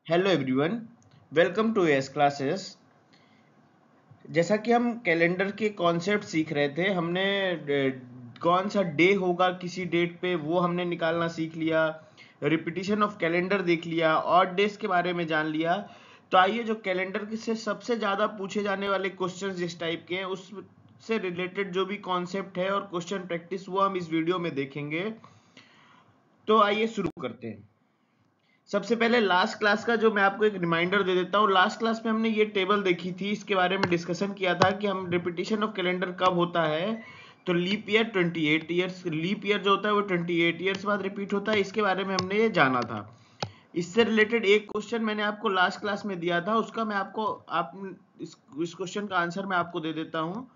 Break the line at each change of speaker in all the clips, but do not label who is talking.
Hello everyone, welcome to S classes. जैसा कि हम कैलेंडर के कॉन्सेप्ट सीख रहे थे, हमने कौन सा डे होगा किसी डेट पे वो हमने निकालना सीख लिया। रिपीटिशन ऑफ कैलेंडर देख लिया, ऑड डेज के बारे में जान लिया। तो आइए, जो कैलेंडर से सबसे ज़्यादा पूछे जाने वाले क्वेश्चंस जिस टाइप के हैं उससे रिलेटेड जो भी कॉन्सेप्ट है और क्वेश्चन प्रैक्टिस वो हम इस वीडियो में देखेंगे। तो आइए शुरू करते हैं। सबसे पहले लास्ट क्लास का जो मैं आपको एक रिमाइंडर दे देता हूँ। लास्ट क्लास में हमने ये टेबल देखी थी, इसके बारे में डिस्कशन किया था कि हम रिपीटिशन ऑफ कैलेंडर कब होता है। तो leap year 28 years, leap year जो होता है वो 28 ईयर्स बाद रिपीट होता है। इसके बारे में हमने ये जाना था। इससे रिलेटेड एक क्वेश्चन मैंने आपको लास्ट क्लास में दिया था, उसका मैं आपको इस क्वेश्चन का आंसर मैं आपको दे देता हूँ।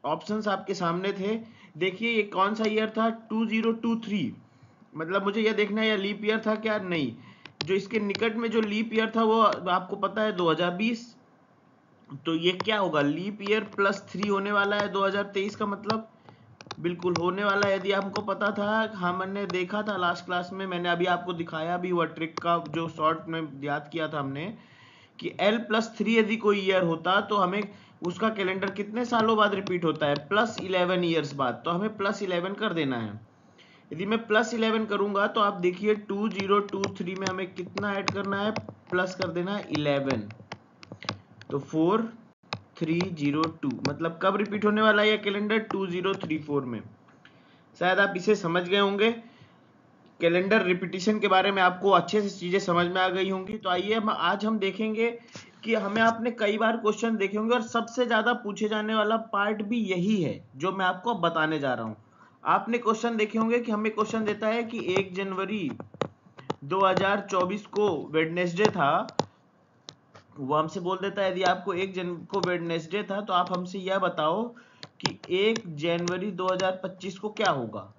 ऑप्शंस आपके सामने थे, देखिए ये कौन सा ईयर था, 2023। मतलब मुझे यह देखना है यह लीप ईयर था क्या, नहीं। जो इसके निकट में जो लीप ईयर था वो आपको पता है 2020। तो ये क्या होगा, लीप ईयर +3 होने वाला है 2023 का मतलब बिल्कुल होने वाला है। यदि हमको पता था, हमने देखा था लास्ट क्लास में, मैंने अभी आपको दिखाया भी हुआ ट्रिक का जो शॉर्ट में याद किया था हमने कि L+3 यदि कोई ईयर होता तो हमें उसका कैलेंडर कितने सालों बाद रिपीट होता है, +11 ईयर्स बाद। तो हमें +11 कर देना है। यदि मैं +11 करूंगा तो आप देखिए 2023 में हमें कितना ऐड करना है, प्लस कर देना है 11। तो 4302 मतलब कब रिपीट होने वाला है यह कैलेंडर, 2034 में। शायद आप इसे समझ गए होंगे। कैलेंडर रिपीटिशन के बारे में आपको अच्छे से चीजें समझ में आ गई होंगी। तो आइए आज हम देखेंगे कि हमें आपने कई बार क्वेश्चन देखे होंगे और सबसे ज्यादा पूछे जाने वाला पार्ट भी यही है जो मैं आपको अब बताने जा रहा हूं। आपने क्वेश्चन देखे होंगे कि हमें क्वेश्चन देता है कि 1 जनवरी 2024 को वेडनेसडे था। वो हमसे बोल देता है यदि आपको 1 जनवरी को वेडनेसडे था तो आप हमसे यह बताओ कि 1 जनवरी 2025 को क्या होगा।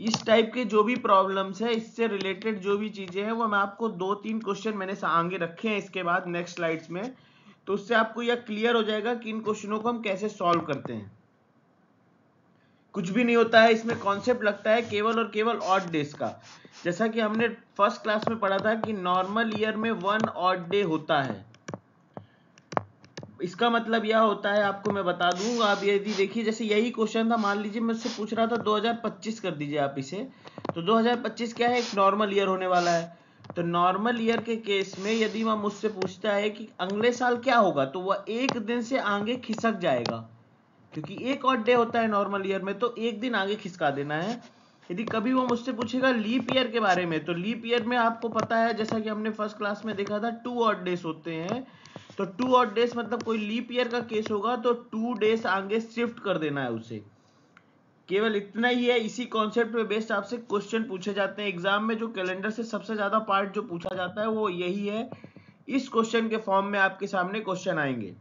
इस टाइप के जो भी प्रॉब्लम्स है, इससे रिलेटेड जो भी चीजें हैं, वो मैं आपको 2-3 क्वेश्चन मैंने आगे रखे हैं इसके बाद नेक्स्ट स्लाइड्स में। तो उससे आपको यह क्लियर हो जाएगा कि इन क्वेश्चनों को हम कैसे सॉल्व करते हैं। कुछ भी नहीं होता है इसमें, कॉन्सेप्ट लगता है केवल और केवल ऑड डेज का। जैसा कि हमने फर्स्ट क्लास में पढ़ा था कि नॉर्मल ईयर में 1 ऑड डे होता है। इसका मतलब यह होता है, आपको मैं बता दूं, आप यदि देखिए जैसे यही क्वेश्चन था, मान लीजिए मुझसे पूछ रहा था 2025 कर दीजिए आप इसे। तो 2025 क्या है, एक नॉर्मल ईयर होने वाला है। तो नॉर्मल ईयर के केस में यदि वह मुझसे पूछता है कि अगले साल क्या होगा, तो वह एक दिन से आगे खिसक जाएगा, क्योंकि एक और डे होता है नॉर्मल ईयर में, तो एक दिन आगे खिसका देना है। यदि कभी वो मुझसे पूछेगा लीप ईयर के बारे में, तो लीप ईयर में आपको पता है जैसा कि हमने फर्स्ट क्लास में देखा था 2 ऑड डेज होते हैं। तो 2 ऑड डेज मतलब कोई लीप ईयर का केस होगा तो 2 डेज आगे शिफ्ट कर देना है उसे। केवल इतना ही है। इसी कॉन्सेप्ट पे बेस्ड आपसे क्वेश्चन पूछे जाते हैं एग्जाम में। जो कैलेंडर से सबसे ज्यादा पार्ट जो पूछा जाता है वो यही है। इस क्वेश्चन के फॉर्म में आपके सामने क्वेश्चन आएंगे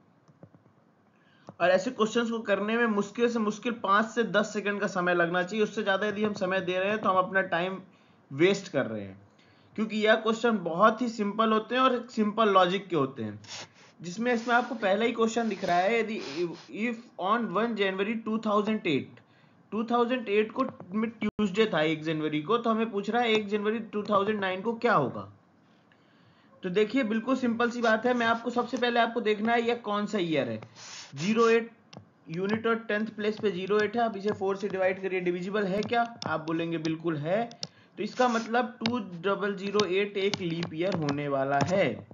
और ऐसे क्वेश्चंस को करने में मुश्किल से मुश्किल 5 से 10 सेकंड का समय लगना चाहिए। उससे ज्यादा यदि हम समय दे रहे हैं तो हम अपना टाइम वेस्ट कर रहे हैं, क्योंकि यह क्वेश्चन बहुत ही सिंपल होते हैं और सिंपल लॉजिक के होते हैं। जिसमें इसमें आपको पहला ही क्वेश्चन दिख रहा है, यदि इफ ऑन 1 जनवरी 2008 को में ट्यूसडे था 1 जनवरी को, तो हमें पूछ रहा है 1 जनवरी 2009 को क्या होगा। तो देखिए बिल्कुल सिंपल सी बात है। मैं आपको सबसे पहले आपको देखना है यह कौन सा ईयर है। 08 यूनिट और 10th प्लेस पे 08 है। आप इसे 4 से डिवाइड करिए, डिविजिबल है क्या, आप बोलेंगे बिल्कुल है। तो इसका मतलब 2008 एक लीप ईयर होने वाला है।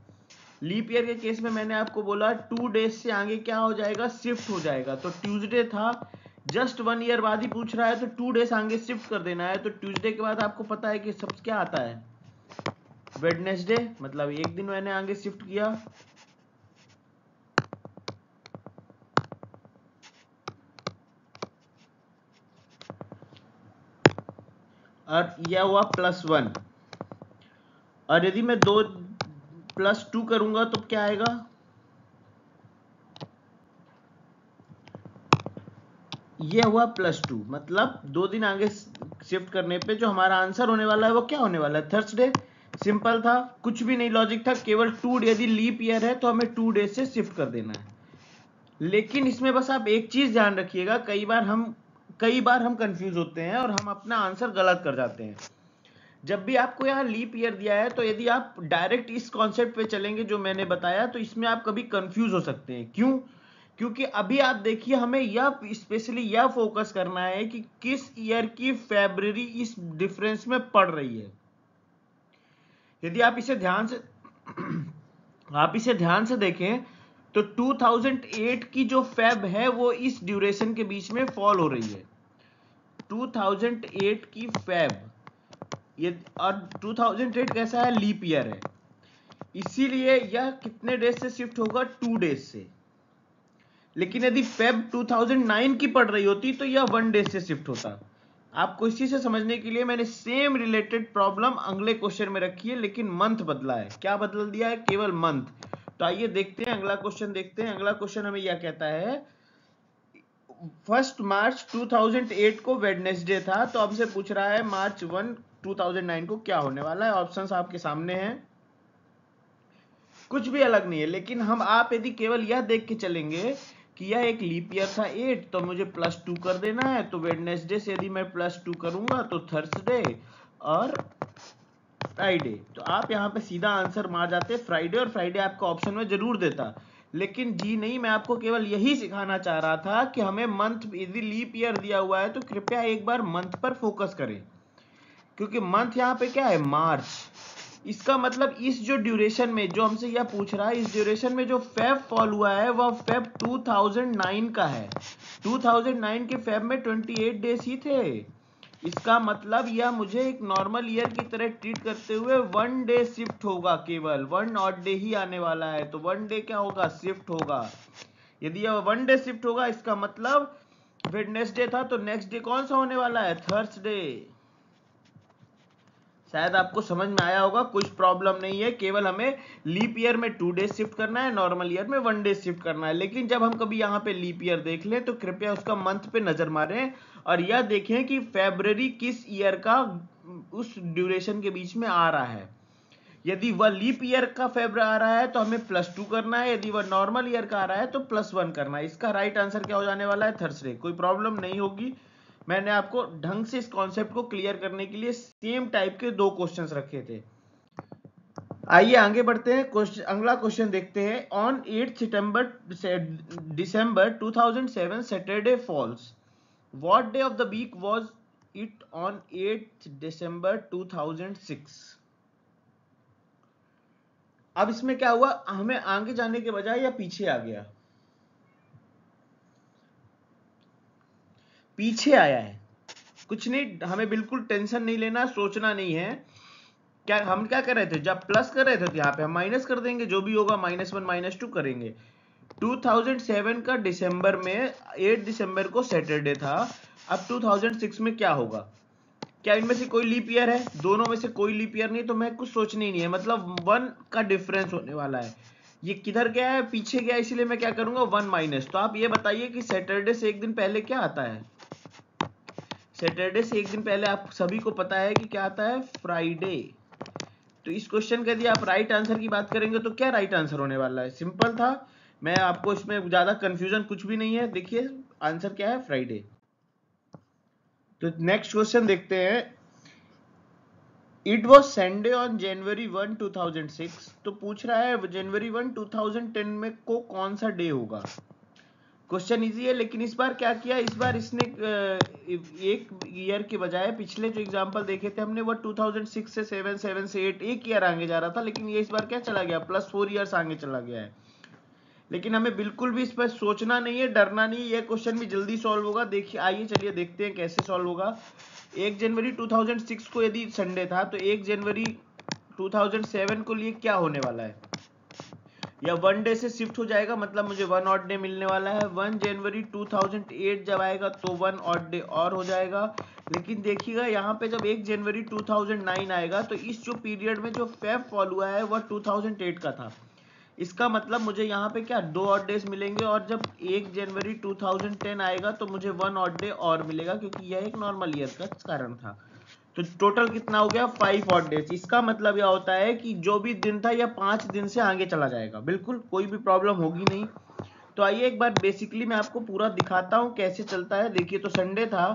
लीप ईयर के केस में मैंने आपको बोला 2 डेज से आगे क्या हो जाएगा, शिफ्ट हो जाएगा। तो ट्यूसडे था, जस्ट 1 ईयर बाद ही पूछ रहा है तो 2 डेज आगे शिफ्ट कर देना है। तो ट्यूसडे के बाद आपको पता है कि सब क्या आता है, वेडनेसडे, मतलब एक दिन मैंने आगे शिफ्ट किया। और यह हुआ +1। और यदि मैं 2 +2 करूंगा तो क्या आएगा, यह हुआ +2। मतलब 2 दिन आगे शिफ्ट करने पे जो हमारा आंसर होने वाला है वो क्या होने वाला है, थर्सडे। सिंपल था, कुछ भी नहीं लॉजिक था, केवल 2, यदि लीप ईयर है तो हमें 2 डेज से शिफ्ट कर देना है। लेकिन इसमें बस आप एक चीज ध्यान रखिएगा, कई बार हम कंफ्यूज होते हैं और हम अपना आंसर गलत कर जाते हैं। जब भी आपको यहाँ लीप ईयर दिया है तो यदि आप डायरेक्ट इस कॉन्सेप्ट पे चलेंगे जो मैंने बताया तो इसमें आप कभी कंफ्यूज हो सकते हैं। क्यों? क्योंकि अभी आप देखिए हमें यह स्पेशली यह फोकस करना है कि किस ईयर की फरवरी इस डिफरेंस में पड़ रही है। यदि आप इसे ध्यान से देखें तो 2008 की जो फेब है वो इस ड्यूरेशन के बीच में फॉल हो रही है। 2008 की फेब ये, और 2008 कैसा है? लीप ईयर है, इसीलिए यह कितने डेज से शिफ्ट होगा? 2 डेज से। लेकिन यदि फेब 2009 की पड़ रही होती तो यह 1 डे से शिफ्ट होता। आपको इसी से समझने के लिए मैंने सेम रिलेटेड प्रॉब्लम अगले क्वेश्चन में रखी है, लेकिन मंथ बदला है। क्या बदल दिया है? केवल मंथ। तो आइए देखते हैं अगला क्वेश्चन देखते हैं। अगला क्वेश्चन हमें यह कहता है 1 मार्च 2008 को वेडनेसडे था, तो हमसे पूछ रहा है मार्च 1 2009 को क्या होने वाला है। ऑप्शंस आपके सामने हैं, कुछ भी अलग नहीं है। लेकिन आप यदि केवल यह देख के चलेंगे कि यह एक लीप ईयर था 8, तो मुझे +2 कर देना है। तो वेडनेसडे से यदि मैं +2 करूंगा तो थर्सडे और फ्राइडे। तो आप यहाँ पे सीधा आंसर मार जाते फ्राइडे, और फ्राइडे आपका ऑप्शन में जरूर देता। लेकिन जी नहीं, मैं आपको केवल यही सिखाना चाह रहा था कि हमें मंथ, यदि लीप ईयर दिया हुआ है तो कृपया एक बार मंथ पर फोकस करें, क्योंकि मंथ यहाँ पे क्या है? मार्च। इसका मतलब इस जो ड्यूरेशन में जो हमसे यह पूछ रहा है, इस ड्यूरेशन में जो फेब फॉल हुआ है वह फेब 2009 का है। 2009 के फेब में 28 डेज ही थे। इसका मतलब यह मुझे एक नॉर्मल ईयर की तरह ट्रीट करते हुए 1 डे शिफ्ट होगा, केवल 1 ऑड डे ही आने वाला है। तो 1 डे क्या होगा? शिफ्ट होगा। यदि यह 1 डे शिफ्ट होगा, इसका मतलब वेडनेसडे था तो नेक्स्ट डे कौन सा होने वाला है? थर्सडे। शायद आपको समझ में आया होगा, कुछ प्रॉब्लम नहीं है। केवल हमें लीप ईयर में 2 डेज शिफ्ट करना है, नॉर्मल ईयर में 1 डे शिफ्ट करना है। लेकिन जब हम कभी यहाँ पे लीप ईयर देख लें तो कृपया उसका मंथ पे नजर मारें और यह देखें कि फरवरी किस ईयर का उस ड्यूरेशन के बीच में आ रहा है। यदि वह लीप ईयर का फेब्र आ रहा है तो हमें +2 करना है, यदि वह नॉर्मल ईयर का आ रहा है तो +1 करना है। इसका राइट आंसर क्या हो जाने वाला है? थर्सडे। कोई प्रॉब्लम नहीं होगी। मैंने आपको ढंग से इस कॉन्सेप्ट को क्लियर करने के लिए सेम टाइप के 2 क्वेश्चंस रखे थे। आइए आगे बढ़ते हैं। अगला क्वेश्चन देखते हैं। On 8 December 2007 Saturday falls, what day of the week was it on 8 December 2006? अब इसमें क्या हुआ? हमें आगे जाने के बजाय या पीछे आ गया, पीछे आया है। कुछ नहीं, हमें बिल्कुल टेंशन नहीं लेना, सोचना नहीं है। क्या हम क्या कर रहे थे? जब प्लस कर रहे थे तो यहाँ पे हम माइनस कर देंगे, जो भी होगा -1 -2 करेंगे। 2007 का दिसंबर में 8 दिसंबर को सैटरडे था। अब 2006 में क्या होगा? क्या इनमें से कोई लीप ईयर है? दोनों में से कोई लीप ईयर नहीं, तो मैं कुछ सोचने ही नहीं है। मतलब 1 का डिफरेंस होने वाला है। ये किधर गया है? पीछे गया, इसलिए मैं क्या करूंगा? 1 माइनस। तो आप ये बताइए कि सैटरडे से एक दिन पहले क्या आता है? सैटरडे से एक दिन पहले आप सभी को पता है कि क्या आता है? फ्राइडे। तो इस क्वेश्चन का यदि आप राइट आंसर की बात करेंगे तो क्या राइट आंसर होने वाला है? सिंपल था। मैं आपको इसमें ज्यादा कंफ्यूजन कुछ भी नहीं है। देखिए आंसर क्या है? फ्राइडे। तो नेक्स्ट क्वेश्चन देखते हैं। It was Sunday on January 1 2006। तो पूछ रहा है January 1 2010 में को कौन सा डे होगा। क्वेश्चन इजी है, लेकिन इस बार क्या किया? इस बार इसने एक ईयर के बजाय पिछले जो एग्जांपल देखे थे हमने वो 2006 से 7 7 से 8 एक ईयर आगे जा रहा था, लेकिन ये इस बार क्या चला गया? +4 ईयर्स आगे चला गया है। लेकिन हमें बिल्कुल भी इस पर सोचना नहीं है, डरना नहीं है। ये क्वेश्चन भी जल्दी सॉल्व होगा। देखिए आइए चलिए देखते हैं कैसे सॉल्व होगा। 1 जनवरी 2006 को यदि संडे था तो 1 जनवरी 2007 को लिए क्या होने वाला है? या 1 डे से शिफ्ट हो जाएगा, मतलब मुझे 1 ऑड डे मिलने वाला है। 1 जनवरी 2008 जब आएगा तो 1 ऑड डे और हो जाएगा। लेकिन देखिएगा यहाँ पे जब 1 जनवरी 2009 आएगा तो इस जो पीरियड में जो फेब फॉल हुआ है वह 2008 का था। इसका मतलब मुझे यहाँ पे क्या 2 ऑड डेज मिलेंगे, और जब 1 जनवरी 2010 आएगा तो मुझे 1 ऑड डे और मिलेगा, क्योंकि यह एक नॉर्मल ईयर का कारण था। तो टोटल कितना हो गया? 5 ऑड डेज। इसका मतलब यह होता है कि जो भी दिन था यह 5 दिन से आगे चला जाएगा। बिल्कुल कोई भी प्रॉब्लम होगी नहीं। तो आइए एक बार बेसिकली मैं आपको पूरा दिखाता हूं कैसे चलता है। देखिए तो संडे था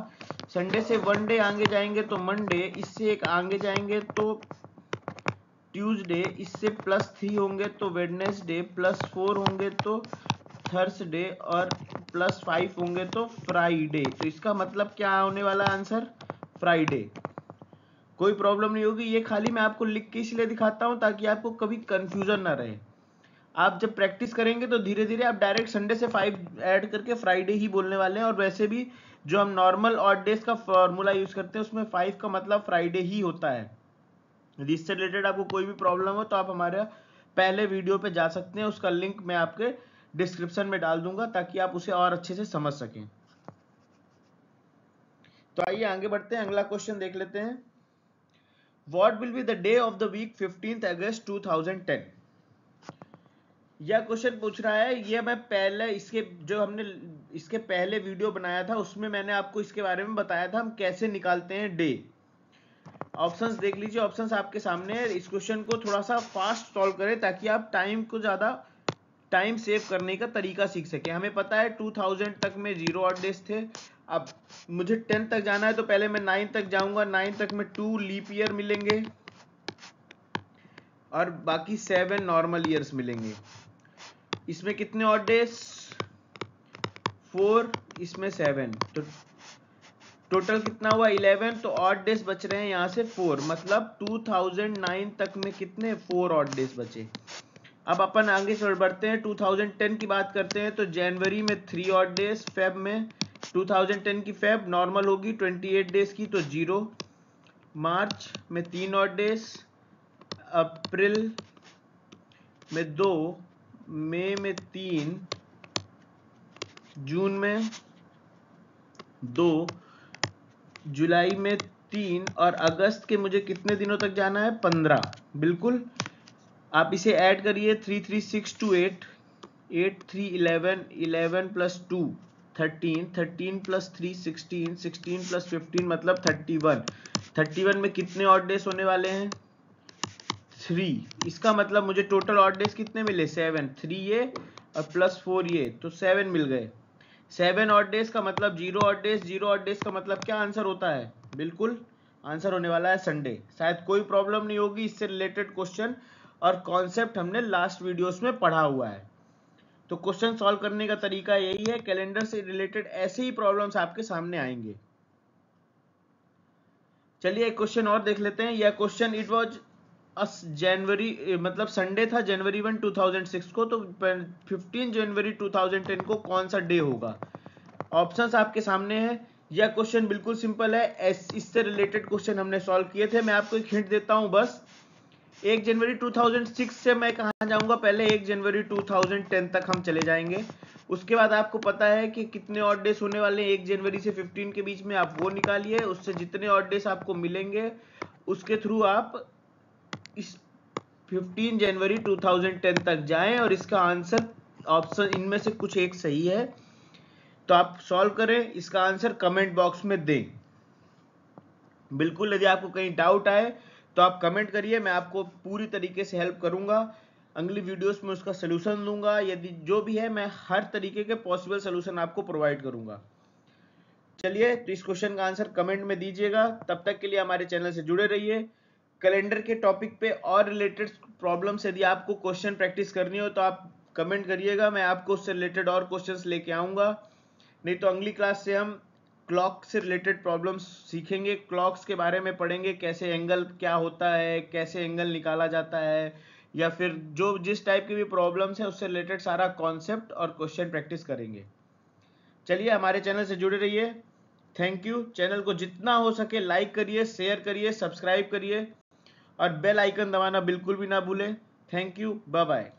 संडे से 1 डे आगे जाएंगे तो मंडे, इससे एक आगे जाएंगे तो ट्यूसडे, इससे +3 होंगे तो वेडनेसडे, +4 होंगे तो थर्सडे और +5 होंगे तो फ्राइडे। तो इसका मतलब क्या होने वाला आंसर? फ्राइडे। कोई प्रॉब्लम नहीं होगी, ये खाली मैं आपको लिख के इसलिए दिखाता हूं ताकि आपको कभी कंफ्यूजन ना रहे। आप जब प्रैक्टिस करेंगे तो धीरे धीरे आप डायरेक्ट संडे से 5 ऐड करके फ्राइडे ही बोलने वाले हैं। और वैसे भी जो हम नॉर्मल ऑड डेज का फॉर्मूला यूज करते हैं उसमें 5 का मतलब फ्राइडे ही होता है। यदि इससे रिलेटेड आपको कोई भी प्रॉब्लम हो तो आप हमारे पहले वीडियो पे जा सकते हैं, उसका लिंक मैं आपके डिस्क्रिप्शन में डाल दूंगा ताकि आप उसे और अच्छे से समझ सकें। तो आइए आगे बढ़ते हैं, अगला क्वेश्चन देख लेते हैं। What will be the day of the week 15 August 2010? यह क्वेश्चन पूछ रहा है, ये मैं पहले हमने इसके पहले वीडियो बनाया था उसमें मैंने आपको इसके बारे में बताया था हम कैसे निकालते हैं डे। ऑप्शंस देख लीजिए, ऑप्शंस आपके सामने है। इस क्वेश्चन को थोड़ा सा फास्ट सॉल्व करें ताकि आप टाइम सेव करने का तरीका सीख सके। हमें पता है 2000 तक में 0 ऑड डेज थे। अब मुझे 10 तक जाना है तो पहले मैं 9 तक जाऊंगा। 9 तक में 2 लीप ईयर मिलेंगे और बाकी 7 नॉर्मल ईयर्स मिलेंगे। इसमें कितने ऑड डेज? 4, इसमें 7, तो टोटल कितना हुआ? 11। तो ऑड डेज बच रहे हैं यहाँ से 4, मतलब 2009 तक में कितने? 4 ऑड डेज बचे। अब अपन आगे बढ़ते हैं, 2010 की बात करते हैं। तो जनवरी में 3 ऑड डेज, फेब में 2010 की फेब नॉर्मल होगी 28 डेज की तो 0, मार्च में 3 ऑड डेज, अप्रैल में 2, मई में 3, जून में 2, जुलाई में 3 और अगस्त के मुझे कितने दिनों तक जाना है? 15। बिल्कुल, आप इसे ऐड करिए। 3 3 6 2 8, 8 3 11, 11 + 2 13, 13 + 3 16, 16 + 15 मतलब 31। 31 में कितने ऑड डेज होने वाले हैं? 3। इसका मतलब मुझे टोटल ऑड डेज कितने मिले? 7। 3 ये और +4 ये, तो 7 मिल गए। 7 ऑड डेज का मतलब 0 ऑड डेज, 0 ऑड डेज का मतलब क्या आंसर होता है? बिल्कुल आंसर होने वाला है संडे। शायद कोई प्रॉब्लम नहीं होगी, इससे रिलेटेड क्वेश्चन और कॉन्सेप्ट हमने लास्ट वीडियोस में पढ़ा हुआ है। तो क्वेश्चन सॉल्व करने का तरीका यही है, कैलेंडर से रिलेटेड ऐसे ही प्रॉब्लम्स आपके सामने आएंगे। चलिए एक क्वेश्चन और देख लेते हैं। यह क्वेश्चन इट वाज जनवरी, मतलब संडे था जनवरी 1 2006 को, तो 15 जनवरी 2010 को कौन सा डे होगा? ऑप्शंस आपके सामने है। यह क्वेश्चन बिल्कुल सिंपल है, इससे रिलेटेड क्वेश्चन हमने सॉल्व किए थे। मैं आपको एक हिंट देता हूं बस। 1 जनवरी 2006 से मैं कहां जाऊंगा? पहले 1 जनवरी 2010 तक हम चले जाएंगे। उसके बाद आपको पता है कि कितने ऑड डेज होने वाले हैं 1 जनवरी से 15 के बीच में, आप वो निकालिए। उससे जितने ऑड डेज आपको मिलेंगे उसके थ्रू आप इस 15 जनवरी 2010 तक जाएं और इसका आंसर ऑप्शन इनमें से कुछ एक सही है तो आप सॉल्व करें। इसका आंसर कमेंट बॉक्स में दें। बिल्कुल, यदि आपको कहीं डाउट आए तो आप कमेंट करिए, मैं आपको पूरी तरीके से हेल्प करूंगा। अगली वीडियोस में उसका सलूशन दूंगा। यदि जो भी है मैं हर तरीके के पॉसिबल सलूशन आपको प्रोवाइड करूंगा। चलिए, तो इस क्वेश्चन का आंसर कमेंट में दीजिएगा। तब तक के लिए हमारे चैनल से जुड़े रहिए। कैलेंडर के टॉपिक पे और रिलेटेड प्रॉब्लम्स यदि आपको क्वेश्चन प्रैक्टिस करनी हो तो आप कमेंट करिएगा, मैं आपको उससे रिलेटेड और क्वेश्चंस लेके आऊंगा। नहीं तो अगली क्लास से हम क्लॉक से रिलेटेड प्रॉब्लम्स सीखेंगे, क्लॉक्स के बारे में पढ़ेंगे, कैसे एंगल क्या होता है, कैसे एंगल निकाला जाता है, या फिर जो जिस टाइप की भी प्रॉब्लम्स है उससे रिलेटेड सारा कॉन्सेप्ट और क्वेश्चन प्रैक्टिस करेंगे। चलिए, हमारे चैनल से जुड़े रहिए। Thank you. चैनल को जितना हो सके लाइक करिए, शेयर करिए, सब्सक्राइब करिए और बेल आइकन दबाना बिल्कुल भी ना भूलें। Thank you, bye bye.